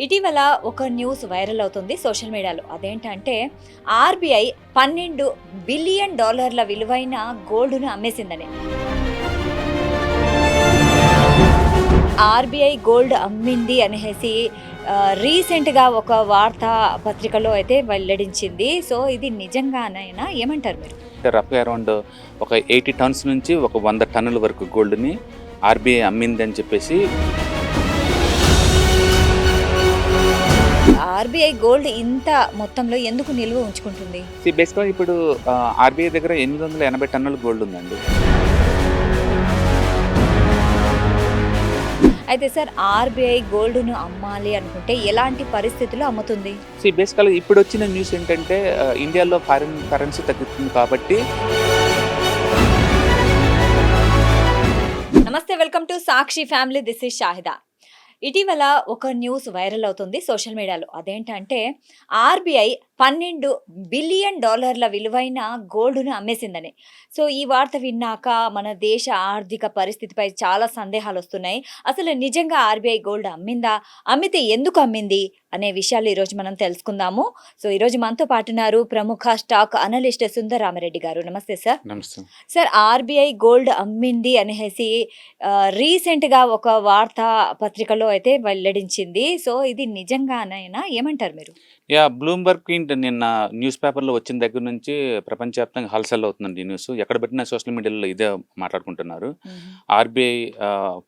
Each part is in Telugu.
ఇటీవల ఒక న్యూస్ వైరల్ అవుతుంది సోషల్ మీడియాలో. అదేంటంటే ఆర్బీఐ $12 బిలియన్ విలువైన గోల్డ్‌ను అమ్మేసిందని. ఆర్బీఐ గోల్డ్ అమ్మింది అనేసి రీసెంట్‌గా ఒక వార్తా పత్రికలో అయితే వెల్లడించింది. సో, ఇది నిజంగానేనా? ఏమంటారు మీరు? రఫ్‌గా అరౌండ్ ఒక 80 టన్స్ నుంచి ఒక 100 టన్నుల వరకు గోల్డ్‌ని ఆర్బీఐ అమ్మిందని చెప్పేసి ఆర్బీఐ గోల్డ్ ఇంత మొత్తంలో ఎందుకు నిల్వ ఉంచుకుంటుంది? బేసిక్‌గా ఇప్పుడు ఆర్బీఐ దగ్గర 880 టన్నుల గోల్డ్ ఉందండి. అయితే సార్, ఆర్బీఐ గోల్డ్‌ను అమ్మాలి అనుకుంటే ఎలాంటి పరిస్థితుల్లో అమ్ముతుంది? బేసికల్‌గా ఇప్పుడొచ్చిన న్యూస్ ఏంటంటే ఇండియాలో ఫారిన్ కరెన్సీ తగ్గుతుంది కాబట్టి నమస్తే, welcome to Sakshi family. This is Shahida. ఇటీవల ఒక న్యూస్ వైరల్ అవుతుంది సోషల్ మీడియాలో. అదేంటంటే ఆర్బీఐ $12 బిలియన్ విలువైన గోల్డ్‌ను అమ్మేసిందని. సో, ఈ వార్త విన్నాక మన దేశ ఆర్థిక పరిస్థితిపై చాలా సందేహాలు వస్తున్నాయి. అసలు నిజంగా ఆర్బీఐ గోల్డ్ అమ్మిందా? అమ్మితే ఎందుకు అమ్మింది అనే విషయాలు ఈరోజు మనం తెలుసుకుందాము. సో, ఈరోజు మనతో పాటున్నారు ప్రముఖ స్టాక్ అనలిస్ట్ సుందర్ రామిరెడ్డి గారు. నమస్తే సార్. నమస్తే. సార్, ఆర్బీఐ గోల్డ్ అమ్మింది అనేసి రీసెంట్‌గా ఒక వార్తా పత్రికలో అయితే వెల్లడించింది. సో, ఇది నిజంగానేనా? ఏమంటారు మీరు? బ్లూంబర్గ్ నిన్న న్యూస్ పేపర్‌లో వచ్చిన దగ్గర నుంచి ప్రపంచవ్యాప్తంగా హల్చల్ అవుతుందండి ఈ న్యూస్. ఎక్కడ పెట్టినా సోషల్ మీడియాలో ఇదే మాట్లాడుకుంటున్నారు. ఆర్బీఐ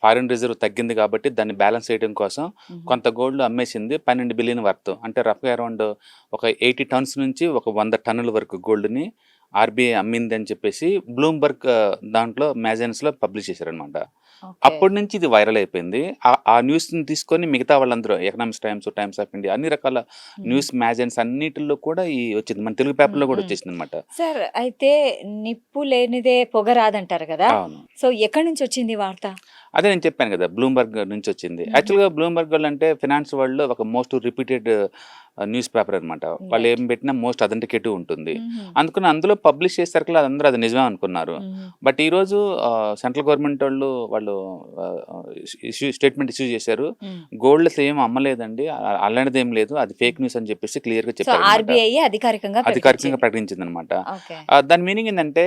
ఫారిన్ రిజర్వ్ తగ్గింది కాబట్టి దాన్ని బ్యాలెన్స్ చేయడం కోసం కొంత గోల్డ్ అమ్మేసింది 12 బిలియన్ వర్త్. అంటే రఫ్‌గా అరౌండ్ ఒక 80 టన్స్ నుంచి ఒక 100 టన్నుల వరకు గోల్డ్‌ని ఆర్బీఐ అమ్మింది అని చెప్పేసి బ్లూంబర్గ్ దాంట్లో మ్యాగజైన్స్‌లో పబ్లిష్ చేశారనమాట. అప్పటి నుంచి ఇది వైరల్ అయిపోయింది. ఆ న్యూస్‌ని తీసుకొని మిగతా వాళ్ళందరూ economics times, times of India అన్ని రకాల న్యూస్ మ్యాగజైన్స్ అన్నిటిలో కూడా వచ్చింది. మన తెలుగు పేపర్‌లో కూడా వచ్చేసిందనమాట. సార్, అయితే నిప్పు లేనిదే పొగ రాదంటారు కదా. అవును. సో, ఎక్కడి నుంచి వచ్చింది ఈ వార్త? అదే నేను చెప్పాను కదా, బ్లూంబర్గ్ నుంచి వచ్చింది. యాక్చువల్‌గా బ్లూంబర్గ్ వాళ్ళు అంటే ఫినాన్స్ వరల్డ్‌లో ఒక మోస్ట్ రిపీటెడ్ న్యూస్ పేపర్ అనమాట. వాళ్ళు ఏం పెట్టినా మోస్ట్ అథెంటికేటివ్ ఉంటుంది. అందుకని అందులో పబ్లిష్ చేసేసరికి అందరూ అది నిజమే అనుకున్నారు. బట్ ఈరోజు సెంట్రల్ గవర్నమెంట్ వాళ్ళు స్టేట్మెంట్ ఇష్యూ చేశారు. గోల్డ్ అసలు ఏం అమ్మలేదండి, అలాంటిది ఏం లేదు, అది ఫేక్ న్యూస్ అని చెప్పేసి క్లియర్‌గా చెప్పారు. ఆర్బీఐ అధికారికంగా ప్రకటించింది అనమాట. దాని మీనింగ్ ఏంటంటే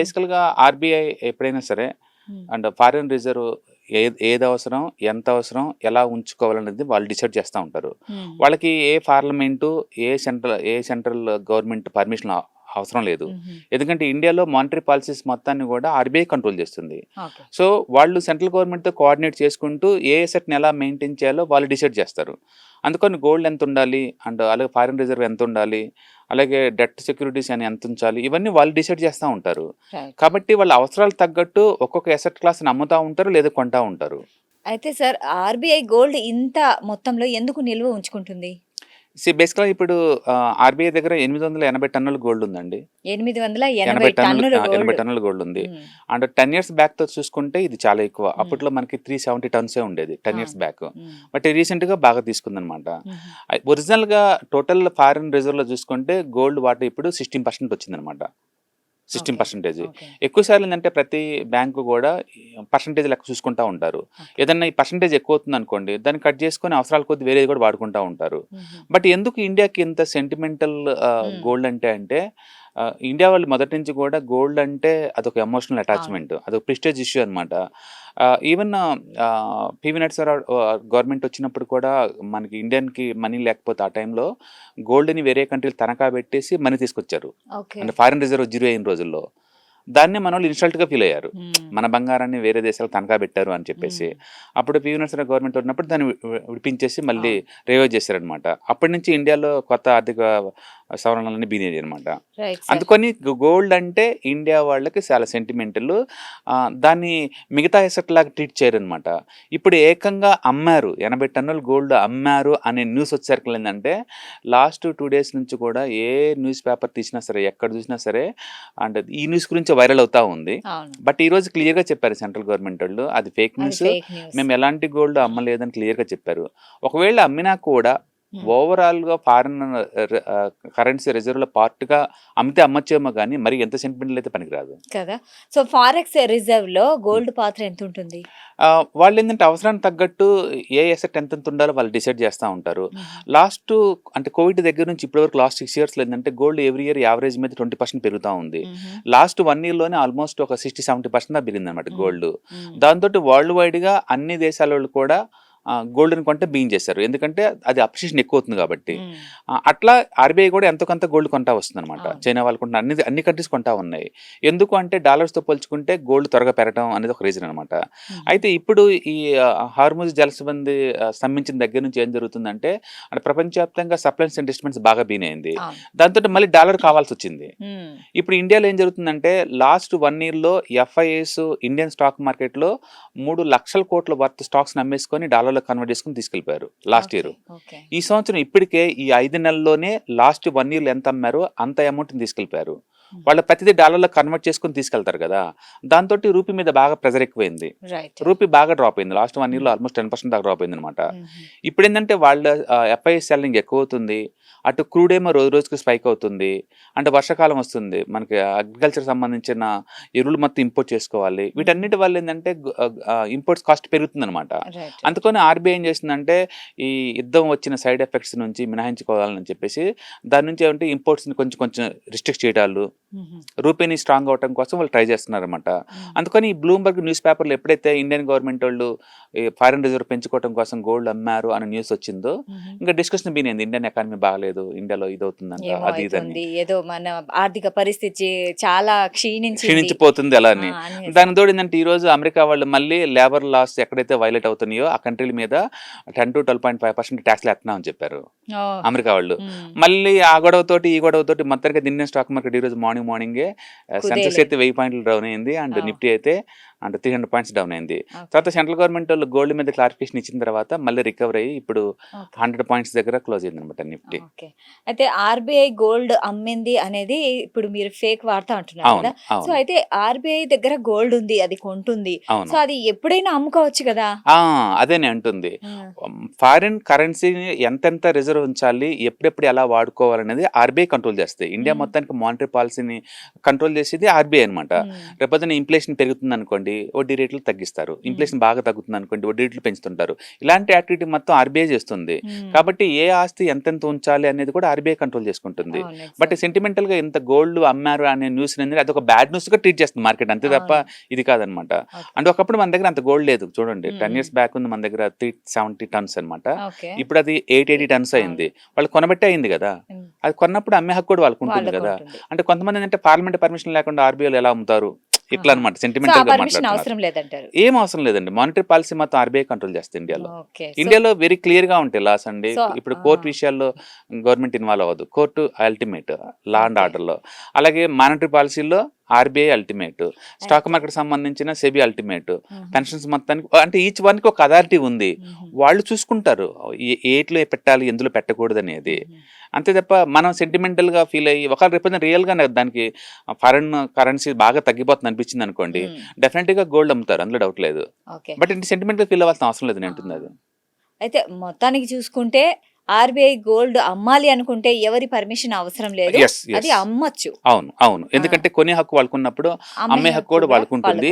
బేసికల్‌గా ఆర్బీఐ ఎప్పుడైనా సరే అండ్ ఫారిన్ రిజర్వ్ ఏది అవసరం, ఎంత అవసరం, ఎలా ఉంచుకోవాలనేది వాళ్ళు డిసైడ్ చేస్తూ ఉంటారు. వాళ్ళకి ఏ పార్లమెంటు, ఏ సెంట్రల్ గవర్నమెంట్ పర్మిషన్ అవసరం లేదు. ఎందుకంటే ఇండియాలో మానిటరీ పాలసీస్ మొత్తాన్ని కూడా ఆర్బీఐ కంట్రోల్ చేస్తుంది. సో వాళ్ళు సెంట్రల్ గవర్నమెంట్తో కోఆర్డినేట్ చేసుకుంటూ ఏ అసెట్ని ఎలా మెయింటైన్ చేయాలో వాళ్ళు డిసైడ్ చేస్తారు. అందుకని గోల్డ్ ఎంత ఉండాలి అండ్ అలాగే ఫారిన్ రిజర్వ్ ఎంత ఉండాలి, అలాగే డెట్ సెక్యూరిటీస్ అని ఎంత ఉంచాలి, ఇవన్నీ వాళ్ళు డిసైడ్ చేస్తూ ఉంటారు. కాబట్టి వాళ్ళ అవసరాలు తగ్గట్టు ఒక్కొక్క అసెట్ క్లాస్ని అమ్ముతూ ఉంటారు లేదా కొంటా ఉంటారు. అయితే సార్, ఆర్బీఐ గోల్డ్ ఇంత మొత్తంలో ఎందుకు నిల్వ ఉంచుకుంటుంది? బేసిక్‌గా ఇప్పుడు ఆర్బీఐ దగ్గర 880 టన్నుల గోల్డ్ ఉందండి. 880 టన్నుల గోల్డ్ ఉంది. అండ్ 10 ఇయర్స్ బ్యాక్‌తో చూసుకుంటే ఇది చాలా ఎక్కువ. అప్పట్లో మనకి 370 టన్సే ఉండేది 10 ఇయర్స్ బ్యాక్. బట్ రీసెంట్‌గా బాగా తీసుకుందనమాట. ఒరిజినల్‌గా టోటల్ ఫారిన్ రిజర్వ్‌లో చూసుకుంటే గోల్డ్ వాటా ఇప్పుడు 16% వచ్చిందనమాట. 16%. ఎక్కువ సార్లు ఏంటంటే ప్రతి బ్యాంకు కూడా పర్సంటేజ్ లెక్క చూసుకుంటూ ఉంటారు. ఏదన్నా ఈ పర్సంటేజ్ ఎక్కువ అవుతుంది అనుకోండి, దాన్ని కట్ చేసుకొని అవసరాల కొద్ది వేరేది కూడా వాడుకుంటూ ఉంటారు. బట్ ఎందుకు ఇండియాకి ఇంత సెంటిమెంటల్ గోల్డ్ అంటే ఇండియా వాళ్ళు మొదటి నుంచి కూడా గోల్డ్ అంటే అదొక ఎమోషనల్ అటాచ్మెంట్, అదొక ప్రెస్టేజ్ ఇష్యూ అనమాట. ఈవెన్ పివి నరసింహారావు గవర్నమెంట్ వచ్చినప్పుడు కూడా మనకి ఇండియన్కి మనీ లేకపోతే ఆ టైంలో గోల్డ్ని వేరే కంట్రీలు తనఖా పెట్టేసి మనీ తీసుకొచ్చారు. అంటే ఫారిన్ రిజర్వ్ జీరో అయిన రోజుల్లో దాన్ని మన వాళ్ళు ఇన్స్టల్ట్గా ఫీల్ అయ్యారు. మన బంగారాన్ని వేరే దేశాలకు తనఖా పెట్టారు అని చెప్పేసి. అప్పుడు పివి నరసింహారావు గవర్నమెంట్ ఉన్నప్పుడు దాన్ని విడిపించేసి మళ్ళీ రివైవ్ చేశారనమాట. అప్పటి నుంచి ఇండియాలో కొత్త ఆర్థిక సవరణలన్నీ బిగినాయి అనమాట. అందుకని గోల్డ్ అంటే ఇండియా వాళ్ళకి చాలా సెంటిమెంటల్. దాన్ని మిగతా ఎసెట్ లాగా ట్రీట్ చేయరనమాట. ఇప్పుడు ఏకంగా అమ్మారు, 80 టన్నుల గోల్డ్ అమ్మారు అనే న్యూస్ వచ్చేసరికి ఏంటంటే లాస్ట్ 2 days నుంచి కూడా ఏ న్యూస్ పేపర్ తీసినా సరే, ఎక్కడ చూసినా సరే అంటే ఈ న్యూస్ గురించి వైరల్ అవుతా ఉంది. బట్ ఈ రోజు క్లియర్గా చెప్పారు సెంట్రల్ గవర్నమెంట్ వాళ్ళు, అది ఫేక్ న్యూస్, మేము ఎలాంటి గోల్డ్ అమ్మలేదని క్లియర్గా చెప్పారు. ఒకవేళ అమ్మినా కూడా ఓవరాల్ గా ఫారిన్ కరెన్సీ రిజర్వ్ లో పార్ట్ గా అమ్మితే అమ్మచ్చేమో కానీ మరి ఎంత సెంటిమెంటల్ అయితే పనికిరాదు కదా! సో ఫారెక్స్ రిజర్వ్‌లో గోల్డ్ పాత్ర ఎంతుంటుంది? వాళ్ళు ఏంటంటే అవసరానికి తగ్గట్టు ఏ అసెట్ ఎంత ఉండాలో వాళ్ళు డిసైడ్ చేస్తూ ఉంటారు. లాస్ట్ అంటే కోవిడ్ దగ్గర నుంచి ఇప్పటి వరకు లాస్ట్ 6 ఇయర్స్‌లో ఏంటంటే గోల్డ్ ఎవ్రీ ఇయర్ యావరేజ్ మీద 20% పెరుగుతా ఉంది. లాస్ట్ 1 ఇయర్‌లోనే ఆల్మోస్ట్ ఒక 60-70% దాకా పెరిగిందన్నమాట గోల్డ్. దాంతోటి వరల్డ్ వైడ్‌గా అన్ని దేశాల వాళ్ళు కూడా గోల్డ్‌ని కొంటే బీయింగ్ చేశారు. ఎందుకంటే అది అప్రిషియేషన్ ఎక్కువ అవుతుంది కాబట్టి. అట్లా ఆర్‌బీఐ కూడా ఎంతో కొంత గోల్డ్ కొంటా వస్తుందన్నమాట. అవును. చైనా వాళ్ళు కొంటున్నారు. అన్ని కంట్రీస్ కొంటా ఉన్నాయి. ఎందుకు అంటే డాలర్స్‌తో పోల్చుకుంటే గోల్డ్ త్వరగా పెరగడం అనేది ఒక రీజన్ అనమాట. అయితే ఇప్పుడు ఈ హార్ముజ్ జలసంధి స్తంభించిన దగ్గర నుంచి ఏం జరుగుతుందంటే అంటే ప్రపంచవ్యాప్తంగా సప్లైస్ అండ్ డిస్ట్రిబ్యూషన్స్ బాగా బీనైంది. అవును. దాంతోటి మళ్ళీ డాలర్ కావాల్సి వచ్చింది. హ్మ్. ఇప్పుడు ఇండియాలో ఏం జరుగుతుందంటే లాస్ట్ 1 ఇయర్‌లో ఎఫ్ఐఎస్ ఇండియన్ స్టాక్ మార్కెట్‌లో 3 లక్షల కోట్ల వర్త్ స్టాక్స్ అమ్మేసుకొని డాలర్‌లో కన్వర్ట్ చేసుకొని తీసుకెళ్ళిపోయారు లాస్ట్ ఇయర్. ఓకే. ఈ సంవత్సరం ఇప్పటికే ఈ 5 నెలల్లోనే లాస్ట్ 1 ఇయర్‌లో ఎంత అమ్మారో అంత అమౌంట్‌ని తీసుకెళ్ళిపోయారు. వాళ్ళు ప్రతిదీ డాలర్‌లో కన్వర్ట్ చేసుకొని తీసుకెళ్తారు కదా! దాంతోటి రూపీ మీద బాగా ప్రెజర్ ఎక్కువైంది. రైట్. రూపీ బాగా డ్రాప్ అయింది. లాస్ట్ 1 ఇయర్‌లో ఆల్మోస్ట్ 10% దాకా డ్రాప్ అయిందనమాట. ఇప్పుడేంటంటే వాళ్ళ ఎఫ్ఐఎస్ సెల్లింగ్ ఎక్కువ అవుతుంది. అటు క్రూడ్ ఏమో రోజు రోజుకి స్పైక్ అవుతుంది. అంటే వర్షాకాలం వస్తుంది. మనకి అగ్రికల్చర్ సంబంధించిన ఎరువులు మొత్తం ఇంపోర్ట్ చేసుకోవాలి. వీటన్నిటి వల్ల ఏంటంటే ఇంపోర్ట్స్ కాస్ట్ పెరుగుతుందనమాట. రైట్. అందుకని ఆర్‌బీఐ ఏం చేస్తుందంటే ఈ యుద్ధం వచ్చిన సైడ్ ఎఫెక్ట్స్ నుంచి మినహాయించుకోవాలని చెప్పేసి దాని నుంచి ఏమంటే ఇంపోర్ట్స్‌ని కొంచెం కొంచెం రిస్ట్రిక్ట్ చేయడాలు, రూపీని స్ట్రాంగ్ అవడం కోసం వాళ్ళు ట్రై చేస్తున్నారన్నమాట. అందుకని ఈ బ్లూంబర్గ్ న్యూస్ పేపర్లో ఎప్పుడైతే ఇండియన్ గవర్నమెంట్ వాళ్ళు ఈ ఫారిన్ రిజర్వ్ పెంచుకోవడం కోసం గోల్డ్ అమ్మారు అనే న్యూస్ వచ్చిందో ఇంకా డిస్కషన్ బీనింది. ఇండియన్ ఎకానమీ బాగాలేదు, ఇండియాలో ఇది అవుతుందంట, ఏమో అది ఇదని అయితుంది. ఏదో మన ఆర్థిక పరిస్థితి చాలా క్షీణించింది. క్షీణించిపోతుంది అలా అని. అనేసి. దాని తోడు ఏంటంటే ఈ రోజు అమెరికా వాళ్ళు మళ్ళీ లేబర్ లాస్ ఎక్కడైతే వైలేట్ అవుతున్నాయో ఆ కంట్రీల మీద 10-12.5% ట్యాక్స్లు ఎత్తున్నామని చెప్పారు ఓ. అమెరికా వాళ్ళు. మ్మ్. మళ్ళీ ఆ గొడవతోటి ఈ గొడవతోటి మొత్తానికి ఇండియన్ స్టాక్ మార్కెట్ ఈ రోజు మార్నింగే సెన్సెక్స్ అయితే 1000 పాయింట్లు డౌన్ అయింది అండ్ Oh. నిఫ్టీ అయితే అంటే 300 పాయింట్స్ డౌన్ అయింది. Okay. తర్వాత సెంట్రల్ గవర్నమెంట్ వాళ్ళు గోల్డ్ మీద క్లారిఫికేషన్ ఇచ్చిన తర్వాత మళ్ళీ రికవర్ అయ్యి ఇప్పుడు Okay. 100 పాయింట్స్ దగ్గర క్లోజ్ అయింది అనమాట నిఫ్టీ. ఓకే. అయితే ఆర్బీఐ గోల్డ్ అమ్మింది అనేది ఇప్పుడు మీరు ఫేక్ వార్త అంటున్నారు అవును కదా. సో అవును అయితే ఆర్బీఐ దగ్గర గోల్డ్ ఉంది, అది కొంటుంది. అవును సో అది ఎప్పుడైనా అమ్ముకోవచ్చు కదా. అదేనే అంటుంది. ఫారిన్ కరెన్సీని ఎంతెంత రిజర్వ్ ఉంచాలి, ఎప్పుడెప్పుడు ఎలా వాడుకోవాలనేది ఆర్బీఐ కంట్రోల్ చేస్తాయి. ఇండియా మొత్తానికి మానిటరీ పాలసీని కంట్రోల్ చేసేది ఆర్బీఐ అనమాట. రేపొద్దున ఇన్ఫ్లేషన్ పెరుగుతుంది అనుకోండి, వడ్డీ రేట్లు తగ్గిస్తారు. ఇన్ఫ్లేషన్ బాగా తగ్గుతుంది అనుకోండి, వడ్డీ రేట్లు పెంచుతుంటారు. ఇలాంటి యాక్టివిటీ మొత్తం ఆర్బీఐ చేస్తుంది. కాబట్టి ఏ ఆస్తి ఎంతెంత ఉంచాలి అనేది కూడా ఆర్బీఐ కంట్రోల్ చేసుకుంటుంది. బట్ సెంటిమెంటల్ గా ఇంత గోల్డ్ అమ్మారు అనే న్యూస్ అనేది అది ఒక బ్యాడ్ న్యూస్ గా ట్రీట్ చేస్తుంది మార్కెట్, అంతే తప్ప ఇది కాదనమాట. అంటే ఒకప్పుడు మన దగ్గర అంత గోల్డ్ లేదు. చూడండి 10 years బ్యాక్ ఉంది మన దగ్గర 370 tons అనమాట. ఇప్పుడు అది 880 tons అయింది. వాళ్ళు కొనబట్టే అయింది కదా. అది కొన్నప్పుడు అమ్మే హక్కు కూడా వాళ్ళకు ఉంటుంది కదా. అంటే కొంతమంది ఏంటంటే పార్లమెంట్ పర్మిషన్ లేకుండా ఆర్బీఐలో ఎలా అమ్ముతారు ఇట్లా అనమాట. సెంటిమెంటల్ గా మాట్లాడుతున్నారు. అవసరం లేదంటారు. ఏం అవసరం లేదండి. మానిటరీ పాలసీ మొత్తం ఆర్బీఐ కంట్రోల్ చేస్తుంది ఇండియాలో. ఓకే. ఇండియాలో వెరీ క్లియర్ గా ఉంటాయి లాస్ అండి. So, ఇప్పుడు కోర్టు విషయాల్లో గవర్నమెంట్ ఇన్వాల్వ్ అవ్వదు. Court ultimate law and order లో. అలాగే మానిటరీ పాలసీలో ఆర్బీఐ అల్టిమేట్, స్టాక్ మార్కెట్ సంబంధించిన సెబీ అల్టిమేట్, పెన్షన్స్ మొత్తానికి అంటే ఈచ్ వన్ కి ఒక అథారిటీ ఉంది. వాళ్ళు చూసుకుంటారు ఏట్లో పెట్టాలి, ఎందులో పెట్టకూడదు అనేది. అంతే తప్ప మనం సెంటిమెంటల్ గా ఫీల్ అయ్యి ఒకవేళ రేపు రియల్ గా దానికి ఫారెన్ కరెన్సీ బాగా తగ్గిపోతుంది అనిపించింది అనుకోండి, డెఫినెట్ గా గోల్డ్ అమ్ముతారు, అందులో డౌట్ లేదు. ఓకే. బట్ ఇంటి సెంటిమెంట్ గా ఫీల్ అవ్వాల్సిన అవసరం లేదు నేను అంటుంది అది. అయితే మొత్తానికి చూసుకుంటే ఆర్బీఐ గోల్డ్ అమ్మాలి అనుకుంటే ఎవరి పర్మిషన్ అవసరం లేదు, Yes, yes. అది అమ్మచ్చు. అవును అవును ఎందుకంటే కొనే హక్కు వాళ్ళకున్నప్పుడు అమ్మే హక్కు కూడా వాళ్ళకుంటుంది.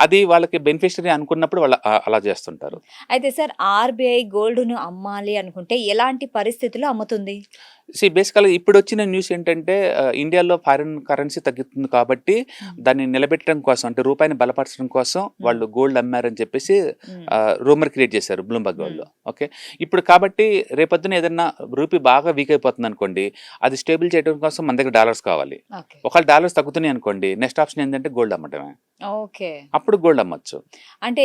అది వాళ్ళకి బెనిఫిషరీ అనుకున్నప్పుడు వాళ్ళు అలా చేస్తుంటారు. అయితే సార్ ఆర్బీఐ గోల్డ్ ను అమ్మాలి అనుకుంటే ఎలాంటి పరిస్థితుల్లో అమ్ముతుంది? బేసికల్గా ఇప్పుడు వచ్చిన న్యూస్ ఏంటంటే ఇండియాలో ఫారిన్ కరెన్సీ తగ్గుతుంది కాబట్టి దాన్ని నిలబెట్టడం కోసం అంటే రూపాయిని బలపరచడం కోసం వాళ్ళు గోల్డ్ అమ్మారని చెప్పేసి రూమర్ క్రియేట్ చేశారు బ్లూంబర్గ్ వాళ్ళు. ఓకే, ఇప్పుడు కాబట్టి రేపొద్దున ఏదన్నా రూపీ బాగా వీక్ అయిపోతుంది అనుకోండి, అది స్టేబుల్ చేయడం కోసం మన దగ్గర డాలర్స్ కావాలి. ఒకవేళ డాలర్స్ తగ్గుతున్నాయి అనుకోండి, నెక్స్ట్ ఆప్షన్ ఏంటంటే గోల్డ్ అమ్మటమే. ఓకే, అప్పుడు గోల్డ్ అమ్మచ్చు. అంటే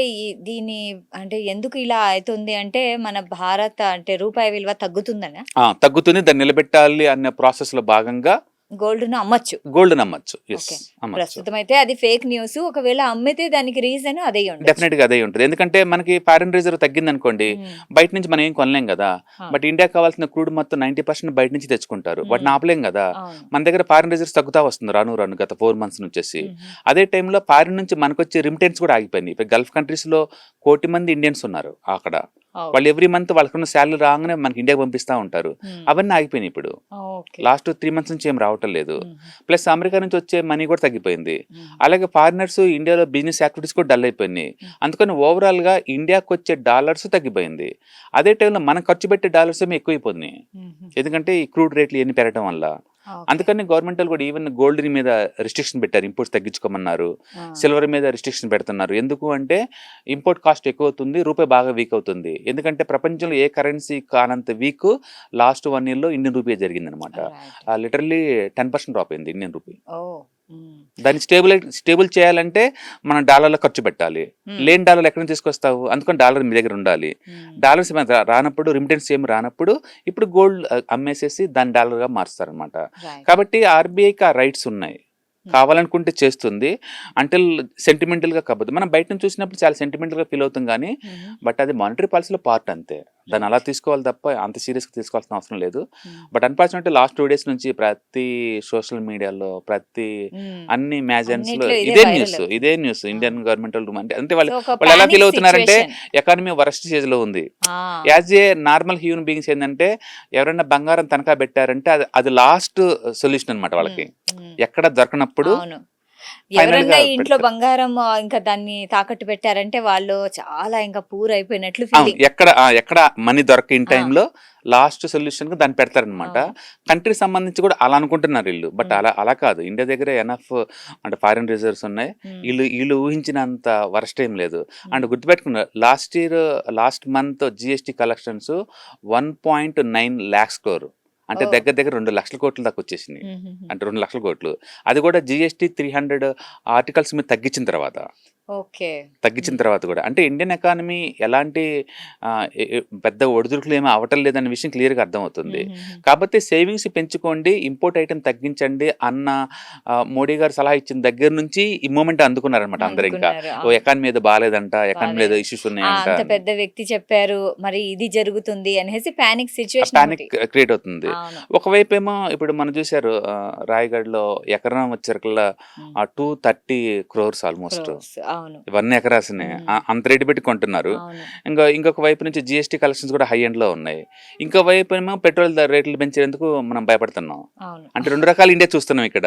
దీని అంటే ఎందుకు ఇలా అవుతుంది అంటే మన భారత్ అంటే రూపాయి విలువ తగ్గుతుందనా? తగ్గుతుంది, దాన్ని నిలబెట్టాలి అనే ప్రాసెస్ లో భాగంగా గోల్డ్ ను అమ్మచ్చు. గోల్డ్ నమ్మచ్చు. ప్రస్తుతం అయితే అది ఫేక్ న్యూస్. ఒకవేళ అమ్మితే దానికి రీజన్ అదే ఉంటుంది. డెఫినెట్ గా అదే ఉంటుంది. ఎందుకంటే మనకి ఫారిన్ రిజర్వ్ తగ్గింది అనుకోండి, బయట నుంచి మనం ఏం కొనలేం కదా. బట్ ఇండియా కావాల్సిన క్రూడ్ మొత్తం 90% బయట నుంచి తెచ్చుకుంటారు. వాటిని ఆపలేం కదా. మన దగ్గర ఫారిన్ రిజర్వ్స్ తగ్గుతా వస్తుంది రాను గత 4 months నుంచి. అదే టైంలో ఫారిన్ నుంచి మనకు వచ్చే రిమిటెన్స్ కూడా ఆగిపోయింది. ఇప్పుడు గల్ఫ్ కంట్రీస్ లో 1 కోటి మంది ఇండియన్స్ ఉన్నారు అక్కడ. ఓకే. వాళ్ళు ఎవ్రీ మంత్ వాళ్ళకున్న శాలరీ రాగానే మనకి ఇండియాకి పంపిస్తూ ఉంటారు. అవన్నీ ఆగిపోయినాయి ఇప్పుడు. ఓకే. లాస్ట్ 3 మంత్స్ నుంచి ఏం రావటం లేదు. ప్లస్ అమెరికా నుంచి వచ్చే మనీ కూడా తగ్గిపోయింది. అలాగే ఫారినర్స్ ఇండియాలో బిజినెస్ యాక్టివిటీస్ కూడా డల్ అయిపోయినాయి. అందుకని ఓవరాల్గా ఇండియాకి వచ్చే డాలర్స్ తగ్గిపోయింది. అదే టైంలో మనం ఖర్చు పెట్టే డాలర్స్ ఏమో ఎక్కువైపోతున్నాయి. ఎందుకంటే ఈ క్రూడ్ రేట్లు ఇవన్నీ పెరగడం వల్ల. అందుకని గవర్నమెంట్ వాళ్ళు కూడా ఈవెన్ గోల్డ్ మీద రిస్ట్రిక్షన్ పెట్టారు, ఇంపోర్ట్స్ తగ్గించుకోమన్నారు. సిల్వర్ మీద రిస్ట్రిక్షన్ పెడుతున్నారు. ఎందుకు అంటే ఇంపోర్ట్ కాస్ట్ ఎక్కువ అవుతుంది, రూపాయి బాగా వీక్ అవుతుంది. ఎందుకంటే ప్రపంచంలో ఏ కరెన్సీ కానంత వీక్ లాస్ట్ 1 year లో ఇండియన్ రూపీ జరిగింది అనమాట. లిటరల్లీ 10% డ్రాప్ అయింది ఇండియన్ రూపీ. దాన్ని స్టేబుల్ చేయాలంటే మనం డాలర్లో ఖర్చు పెట్టాలి. లేని డాలర్ ఎక్కడి నుంచి తీసుకొస్తావు? అందుకని డాలర్ మీ దగ్గర ఉండాలి. డాలర్స్ రానప్పుడు, రిమిటెన్స్ ఏమి రానప్పుడు ఇప్పుడు గోల్డ్ అమ్మేసేసి దాన్ని డాలర్గా మారుస్తారనమాట. కాబట్టి ఆర్బీఐకి ఆ రైట్స్ ఉన్నాయి, కావాలనుకుంటే చేస్తుంది. అంటిల్ సెంటిమెంటల్గా కాకపోతే మనం బయట నుంచి చూసినప్పుడు చాలా సెంటిమెంటల్గా ఫీల్ అవుతాం కానీ బట్ అది మానిటరీ పాలసీలో పార్ట్ అంతే. దాన్ని అలా తీసుకోవాలి తప్ప అంత సీరియస్గా తీసుకోవాల్సిన అవసరం లేదు. బట్ అన్ఫార్చునేట్లీ లాస్ట్ 2 days నుంచి ప్రతి సోషల్ మీడియాలో, ప్రతి అన్ని మ్యాగజైన్స్లో ఇదే న్యూస్ ఇండియన్ గవర్నమెంట్ వాళ్ళు అంటే వాళ్ళు ఎలా ఫీల్ అవుతున్నారంటే ఎకానమీ వరస్ట్ స్టేజ్లో ఉంది. As a normal human beings ఏంటంటే ఎవరైనా బంగారం తనఖా పెట్టారంటే అది లాస్ట్ సొల్యూషన్ అనమాట వాళ్ళకి. ఎక్కడ దొరకనప్పుడు ఎవరన్నా ఇంట్లో బంగారం ఇంకా దాన్ని తాకట్టు పెట్టారంటే వాళ్ళు చాలా ఇంకా పూర్ అయిపోయినట్లు ఫీలింగ్. ఎక్కడ మనీ దొరక ఇన్ టైంలో లాస్ట్ సొల్యూషన్ దాన్ని పెడతారనమాట. కంట్రీకి సంబంధించి కూడా అలా అనుకుంటున్నారు వీళ్ళు. బట్ అలా కాదు. ఇండియా దగ్గర ఎనఫ్ అంటే ఫారిన్ రిజర్వ్స్ ఉన్నాయి. వీళ్ళు ఊహించినంత వరస్ట్ ఏం లేదు. అండ్ గుర్తుపెట్టుకున్నారు last month GST collections 1.9 lakhs crore. అంటే దగ్గర 2 లక్షల కోట్ల దాకా వచ్చేసింది. అంటే 2 లక్షల కోట్లు. అది కూడా జిఎస్టీ 300 ఆర్టికల్స్ మీద తగ్గించిన తర్వాత కూడా. అంటే ఇండియన్ ఎకానమీ ఎలాంటి పెద్ద ఒడిదుడుకులు ఏమీ అవటం లేదనే విషయం క్లియర్గా అర్థమవుతుంది. కాబట్టి సేవింగ్స్ పెంచుకోండి, ఇంపోర్ట్ ఐటమ్ తగ్గించండి అన్న మోడీ గారు సలహా ఇచ్చిన దగ్గర నుంచి ఈ మూమెంట్ అందుకున్నారనమాట అందరు. ఇంకా ఎకానమీ ఏదో బాగాలేదంట, ఎకానమీ ఏదో ఇష్యూస్ ఉన్నాయంట, పెద్ద వ్యక్తి చెప్పారు మరి ఇది జరుగుతుంది అనేసి పానిక్ క్రియేట్ అవుతుంది. ఒకవైపు ఏమో ఇప్పుడు మనం చూసారు రాయగఢ్ లో ఎకరం వచ్చేకల్లా 230 crores ఆల్మోస్ట్. ఇవన్నీ ఎకరాసనే అంత రేటు పెట్టి కొంటున్నారు. ఇంకొక వైపు నుంచి జిఎస్టీ కలెక్షన్స్ కూడా హై ఎండ్ లో ఉన్నాయి. ఇంకో వైపు ఏమో పెట్రోల్ రేట్లు పెంచేందుకు మనం భయపడుతున్నాం. అంటే 2 రకాల ఇండియా చూస్తున్నాం ఇక్కడ.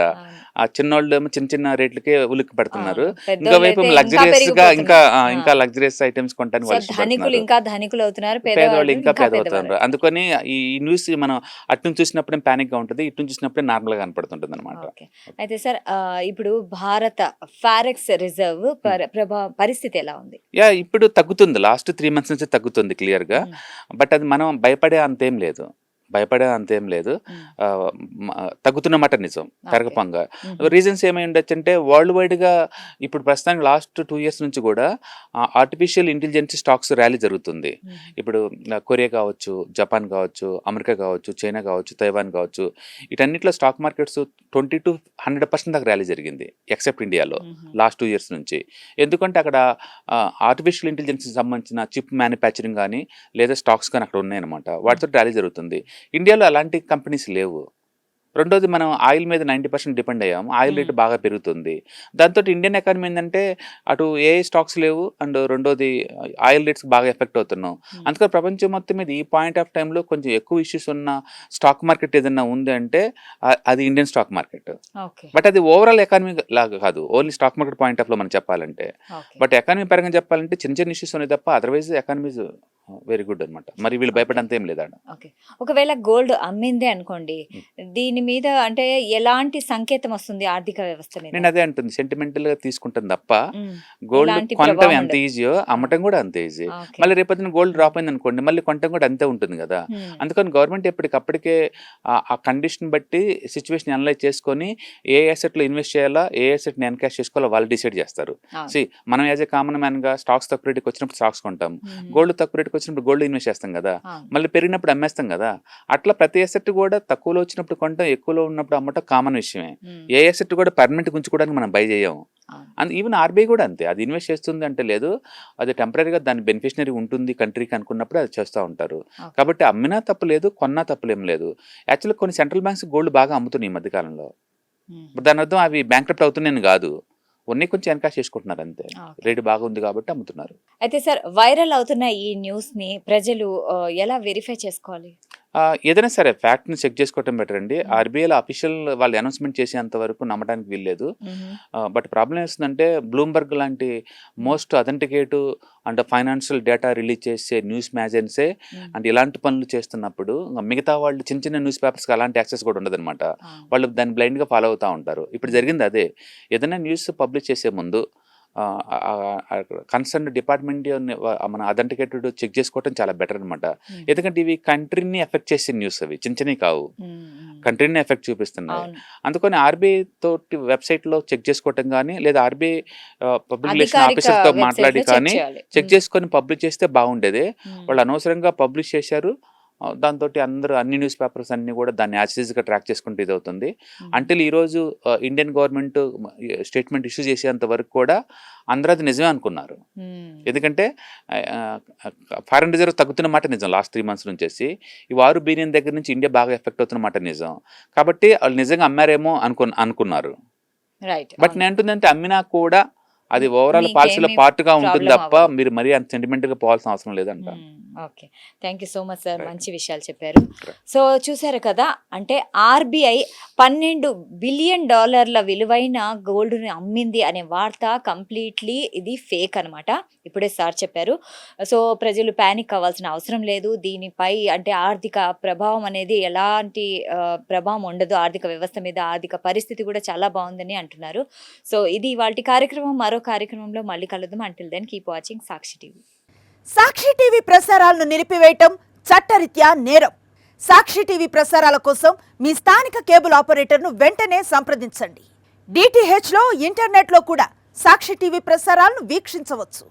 ఆ చిన్నోళ్ళు ఏమో చిన్న రేట్లకే ఉలిక్కి పెడుతున్నారు. ఇంకో వైపు లగ్జరియస్ గా ఇంకా లగ్జరియస్ ఐటమ్స్ కొంటానికి ధనికులు ఇంకా ధనికులు అవుతున్నారు, పేదవాళ్ళు ఇంకా పేదవుతున్నారు. అందుకని ఈ న్యూస్ మనం అటు నుంచి చూసినప్పుడే పానిక్ గా ఉంటుంది, ఇటు నుంచి చూసినప్పుడే నార్మల్ గా కనపడుతుంటుంది అనమాట. అయితే సార్ ఇప్పుడు భారత ఫారెక్స్ రిజర్వ్ పరిస్థితి ఎలా ఉంది? ఇప్పుడు తగ్గుతుంది. లాస్ట్ 3 months నుంచి తగ్గుతుంది క్లియర్ గా. బట్ అది మనం భయపడే అంతేం లేదు. తగ్గుతున్నమాట నిజం, పెరగపంగా. రీజన్స్ ఏమై ఉండొచ్చు అంటే వరల్డ్ వైడ్ గా ఇప్పుడు ప్రస్తుతానికి లాస్ట్ 2 years నుంచి కూడా ఆర్టిఫిషియల్ ఇంటెలిజెన్స్ స్టాక్స్ ర్యాలీ జరుగుతుంది. ఇప్పుడు కొరియా కావచ్చు, జపాన్ కావచ్చు, అమెరికా కావచ్చు, చైనా కావచ్చు, తైవాన్ కావచ్చు, వీటన్నిటిలో స్టాక్ మార్కెట్స్ 20 to 100% దాకా ర్యాలీ జరిగింది ఎక్సెప్ట్ ఇండియాలో లాస్ట్ 2 years నుంచి. ఎందుకంటే అక్కడ ఆర్టిఫిషియల్ ఇంటెలిజెన్స్ సంబంధించిన చిప్ మ్యానుఫ్యాక్చరింగ్ కానీ లేదా స్టాక్స్ కానీ అక్కడ ఉన్నాయన్నమాట. వాటితో ర్యాలీ జరుగుతుంది. ఇండియాలో అలాంటి కంపెనీస్ లేవు. రెండోది మనం ఆయిల్ మీద 90% డిపెండ్ అయ్యాము. ఆయిల్ రేటు బాగా పెరుగుతుంది. దాంతో ఇండియన్ ఎకానమీ ఏంటంటే అటు ఏ స్టాక్స్ లేవు, అండ్ రెండోది ఆయిల్ రేట్స్ బాగా ఎఫెక్ట్ అవుతున్నాం. అందుకని ప్రపంచం మొత్తం మీద ఈ పాయింట్ ఆఫ్ టైంలో కొంచెం ఎక్కువ ఇష్యూస్ ఉన్న స్టాక్ మార్కెట్ ఏదైనా ఉంది అంటే అది ఇండియన్ స్టాక్ మార్కెట్. బట్ అది ఓవరాల్ ఎకానమీ లాగా కాదు, only stock market point of లో మనం చెప్పాలంటే. బట్ ఎకానమీ పరంగా చెప్పాలంటే చిన్న ఇష్యూస్ ఉన్నాయి తప్ప అదర్వైజ్ ఎకానమీ వెరీ గుడ్ అనమాట. మరి వీళ్ళు భయపడంత ఏం లేదా. ఒకవేళ గోల్డ్ అమ్మిందే అనుకోండి, దీని మీద అంటే ఎలాంటి సంకేతం వస్తుంది ఆర్థిక వ్యవస్థ మీద? నేను అదే అంటుంది, సెంటిమెంటల్ గా తీసుకుంటాను తప్ప గోల్డ్ కొనటం ఎంత ఈజీయో అమ్మటం కూడా అంతే ఈజీ. మళ్ళీ రేపొద్దున గోల్డ్ డ్రాప్ అయింది అనుకోండి, మళ్ళీ కొనటం కూడా అంతే ఉంటుంది కదా. అందుకని గవర్నమెంట్ ఎప్పటికప్పటికే ఆ కండిషన్ బట్టి సిచ్యువేషన్ అనలైజ్ చేసుకొని ఏ అసెట్ లో ఇన్వెస్ట్ చేయాలా, ఏ అసెట్ ని ఎన్కాష్ చేసుకోవాలో వాళ్ళు డిసైడ్ చేస్తారు. మనం యాజ్ ఏ కామన్ మ్యాన్ గా స్టాక్స్ తక్కువ రేటుకి వచ్చినప్పుడు స్టాక్స్ కొంటాం, గోల్డ్ తక్కువ రేటుకి వచ్చినప్పుడు గోల్డ్ ఇన్వెస్ట్ చేస్తాం కదా, మళ్ళీ పెరిగినప్పుడు అమ్మేస్తాం కదా. అట్లా ప్రతి అసెట్ కూడా తక్కువలో వచ్చినప్పుడు కొంటాం, ఎక్కువలో ఉన్నప్పుడు అమ్మటం కామన్ విషయమే. ఏ అసెట్ కూడా పర్మనెంట్ ఉంచుకోవడానికి మనం బై చేయము. అండ్ ఈవెన్ ఆర్బీఐ కూడా అంతే, అది ఇన్వెస్ట్ చేస్తుంది అంటే లేదు, అది టెంపరీగా దాని బెనిఫిషనరీ ఉంటుంది కంట్రీకి అనుకున్నప్పుడు అది చేస్తూ ఉంటారు. కాబట్టి అమ్మినా తప్పు లేదు, కొన్నా తప్పులేం లేదు. యాక్చువల్లీ కొన్ని సెంట్రల్ బ్యాంక్స్ గోల్డ్ బాగా అమ్ముతున్నాయి ఈ మధ్యకాలంలో. దాని అర్థం అవి బ్యాంక్రప్ట్ అవుతున్నాయని కాదు, కొన్ని కొంచెం ఎన్కాష్ చేసుకుంటున్నారు అంతే. ఓకే. రేటు బాగా ఉంది కాబట్టి అమ్ముతున్నారు. అయితే సార్ వైరల్ అవుతున్న ఈ న్యూస్‌ని ప్రజలు ఎలా వెరిఫై చేసుకోవాలి? ఏదైనా సరే ఫ్యాక్ట్‌ని చెక్ చేసుకోవటం బెటర్ అండి. హ్మ్. ఆర్‌బీఐలో అఫీషియల్ వాళ్ళు అనౌన్స్‌మెంట్ చేసేంత వరకు నమ్మడానికి వీల్లేదు. హుహు. బట్ ప్రాబ్లమ్ ఏస్తుందంటే బ్లూంబర్గ్ లాంటి most authenticative and financial data release చేసే న్యూస్ మ్యాగజైన్సే హ్మ్. అండ్ ఇలాంటి పనులు చేస్తున్నప్పుడు మిగతా వాళ్ళు చిన్న చిన్న న్యూస్ పేపర్స్‌కి అలాంటి యాక్సెస్ కూడా ఉండదనమాట. ఆ! వాళ్ళు దాన్ని బ్లైండ్‌గా ఫాలో అవుతా ఉంటారు. ఇప్పుడు జరిగింది అదే. ఏదైనా న్యూస్ పబ్లిష్ చేసే ముందు కన్సర్న్ డిపార్ట్మెంట్ మన అథెంటికేటెడ్ చెక్ చేసుకోవటం చాలా బెటర్ అనమాట. హ్మ్. ఎందుకంటే ఇవి కంట్రీని ఎఫెక్ట్ చేసే న్యూస్ అవి చిన్న చిన్నవి కావు. హ్మ్. హ్మ్. కంట్రీని ఎఫెక్ట్ చూపిస్తున్నాయి. అవును. అందుకని ఆర్బీఐ తోటి వెబ్సైట్లో చెక్ చేసుకోవటం కానీ లేదా ఆర్బీఐ పబ్లిక్ రిలేషన్ అధికారిక ఆఫీసర్తో మాట్లాడి వెబ్‌సైట్‌లో చెక్ కానీ చేయాలి. చెక్ హ్మ్. చేసుకొని పబ్లిష్ చేస్తే బాగుండేది. హ్మ్. వాళ్ళు అనవసరంగా పబ్లిష్ చేశారు. దాంతోటి అందరూ అన్ని న్యూస్ పేపర్స్ అన్నీ కూడా దాన్ని యాజిటీస్‌గా ట్రాక్ చేసుకుంటూ ఇదవుతుంది. హ్మ్. అంటిల్ ఈరోజు ఇండియన్ గవర్నమెంట్ స్టేట్మెంట్ ఇష్యూ చేసేంత వరకు కూడా అందరూ అది నిజమే అనుకున్నారు. హ్మ్. ఎందుకంటే ఫారెన్ రిజర్వ్ తగ్గుతున్న మాట నిజం లాస్ట్ 3 మంత్స్ నుంచేసి. ఈ వారు బిలియన్ దగ్గర నుంచి ఇండియా బాగా ఎఫెక్ట్ అవుతున్న మాట నిజం. కాబట్టి వాళ్ళు నిజంగా అమ్మారేమో అనుకున్నారు. రైట్. బట్ అవును. నేనంటుందంటే అమ్మినా కూడా అది ఓవరాల్ పాలసీలో మీకేమి పార్ట్‌గా ఉంటుంది ప్రాబ్లమ్ తప్ప అవ్వదు. మీరు మరీ అంత సెంటిమెంట్‌గా పోవాల్సిన అవసరం లేదంటాను. Okay. Thank you so much sir. Right. మంచి విషయాలు చెప్పారు. రైట్. సో చూసారు కదా! అంటే ఆర్‌బీఐ $12 బిలియన్ విలువైన గోల్డ్‌ని అమ్మింది అనే వార్త కంప్లీట్‌లీ ఇది ఫేక్ అనమాట. ఇప్పుడే సార్ చెప్పారు. సో ప్రజలు పానిక్ అవ్వాల్సిన అవసరం లేదు. దీనిపై అంటే ఆర్థిక ప్రభావం అనేది ఎలాంటి ప్రభావం ఉండదు. ఆర్థిక వ్యవస్థ మీద, ఆర్థిక పరిస్థితి కూడా చాలా బావుందని అంటున్నారు. సో ఇది ఇవాల్టి కార్యక్రమం. మరో కార్యక్రమంలో మళ్ళీ కలుద్దాం. అంటిల్ దెన్ కీప్ వాచింగ్ సాక్షి టీవీ. సాక్షి టీవీ ప్రసారాలను నిలిపివేయటం చట్టరీత్యా నేరం. సాక్షి టీవీ ప్రసారాల కోసం మీ స్థానిక కేబుల్ ఆపరేటర్ను వెంటనే సంప్రదించండి. DTHలో ఇంటర్నెట్లో కూడా సాక్షి టీవీ ప్రసారాలను వీక్షించవచ్చు.